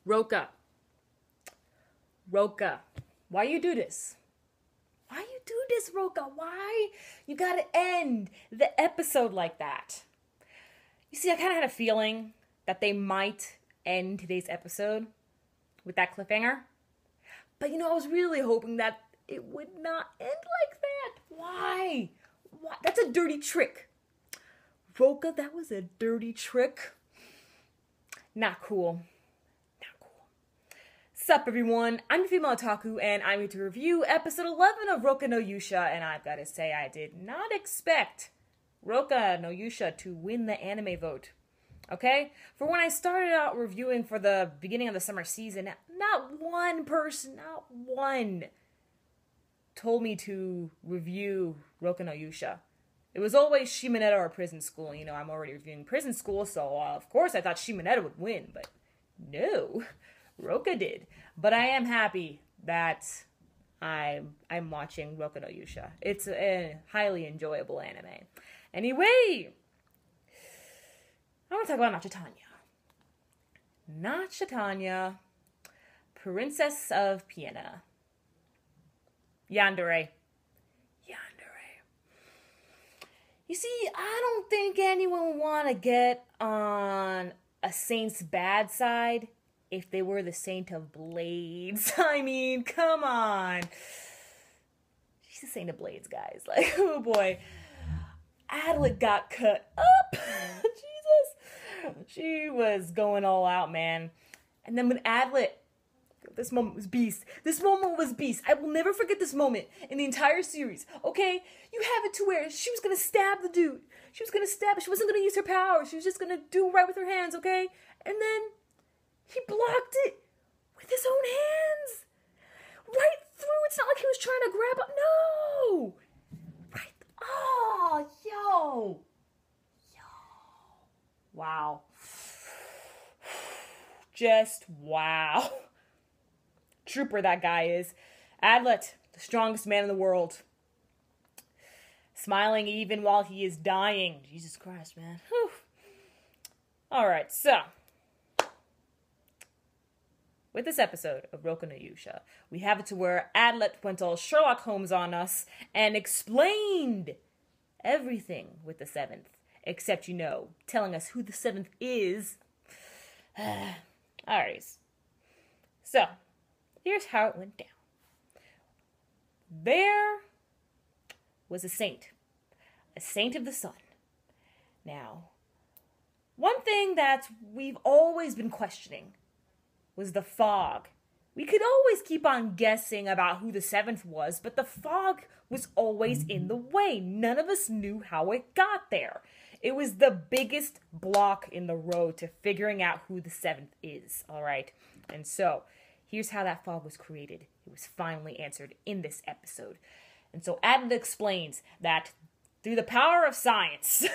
Rokka. Rokka. Why you do this? Why you do this, Rokka? Why you gotta end the episode like that? You see, I kind of had a feeling that they might end today's episode with that cliffhanger. But, I was really hoping that it would not end like that. Why? Why? That's a dirty trick. Rokka, that was a dirty trick. Not cool. Not cool. Sup, everyone? I'm your female otaku, and I'm here to review episode 11 of Rokka no Yuusha, and I've got to say, I did not expect Rokka no Yuusha to win the anime vote. Okay? For when I started out reviewing for the beginning of the summer season, not one person, not one, told me to review Rokka no Yuusha. It was always Shimonetta or Prison School. I'm already reviewing Prison School, so of course I thought Shimonetta would win, but no, Rokka did. But I am happy that I'm watching Rokka no Yuusha. It's a highly enjoyable anime. Anyway, I want to talk about Nachitanya. Nachitanya, Princess of Piena. Yandere. You see, I don't think anyone would want to get on a saint's bad side if they were the Saint of Blades. I mean, come on. She's the Saint of Blades, guys. Like, oh boy. Adlet got cut up. Jesus. She was going all out, man. And then when Adlet... This moment was beast. This moment was beast. I will never forget this moment in the entire series. Okay? You have it to where she was going to stab the dude. She was going to stab. She wasn't going to use her power. She was just going to do right with her hands, okay? And then he blocked it with his own hands. Right through. It's not like he was trying to grab up. No! Right. Oh, yo. Wow. Just wow. Trooper that guy is. Adlet, the strongest man in the world. Smiling even while he is dying. Jesus Christ, man. Whew. Alright, so. With this episode of Rokka no Yuusha, we have it to where Adlet went all Sherlock Holmes on us and explained everything with the seventh. Except, telling us who the seventh is. Alright. So. Here's how it went down. There was a saint of the sun. Now, one thing that we've always been questioning was the fog. We could always keep on guessing about who the seventh was, but the fog was always in the way. None of us knew how it got there. It was the biggest block in the road to figuring out who the seventh is, all right? And so, here's how that fog was created. It was finally answered in this episode. And so Adlet explains that through the power of science,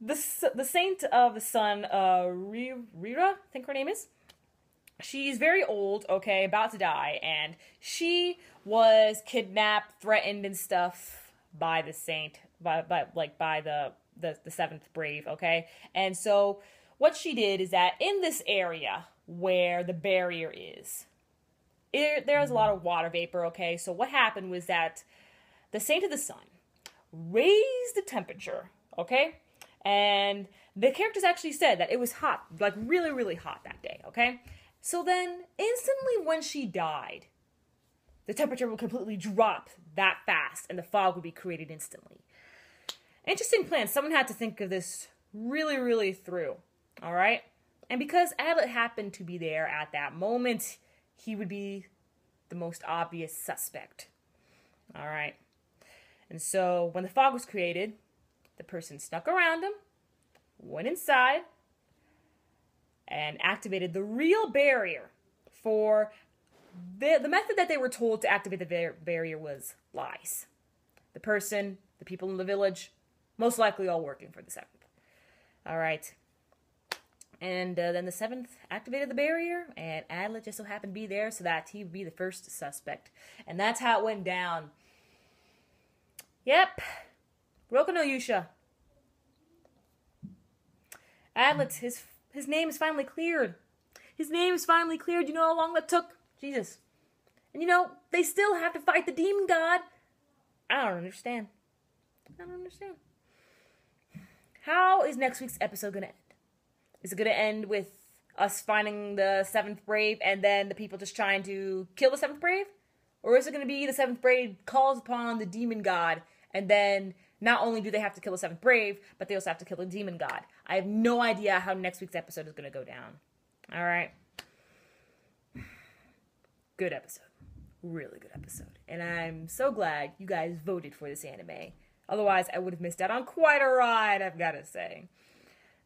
the Saint of the Sun, Rira, I think her name is, she's very old, okay, about to die, and she was kidnapped, threatened, and stuff by the Saint, by the seventh brave, okay? And so what she did is that in this area where the barrier is, there's a lot of water vapor, okay? So what happened was that the Saint of the Sun raised the temperature, okay? And the characters actually said that it was hot, like really, really hot that day, okay? So then, instantly when she died, the temperature would completely drop that fast and the fog would be created instantly. Interesting plan. Someone had to think of this really, really through. All right? And because Adlet happened to be there at that moment, he would be the most obvious suspect. All right? And so when the fog was created, the person snuck around him, went inside, and activated the real barrier for the method that they were told to activate the barrier was lies. The people in the village, most likely all working for the seventh. All right. And then the seventh activated the barrier, and Adlet just so happened to be there so that he would be the first suspect. And that's how it went down. Yep. Rokka no Yuusha. Adlet, his his name is finally cleared. His name is finally cleared. You know how long that took? Jesus. And you know, they still have to fight the demon god. I don't understand. How is next week's episode going to end? Is it going to end with us finding the 7th Brave and then the people just trying to kill the 7th Brave? Or is it going to be the 7th Brave calls upon the demon god and then not only do they have to kill the 7th Brave, but they also have to kill the demon god? I have no idea how next week's episode is going to go down. Alright? Good episode. Really good episode. And I'm so glad you guys voted for this anime. Otherwise, I would have missed out on quite a ride, I've got to say.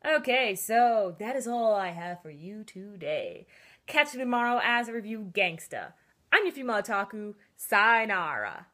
Okay, so that is all I have for you today. Catch you tomorrow as I review Gangsta. I'm your female otaku. Sayonara.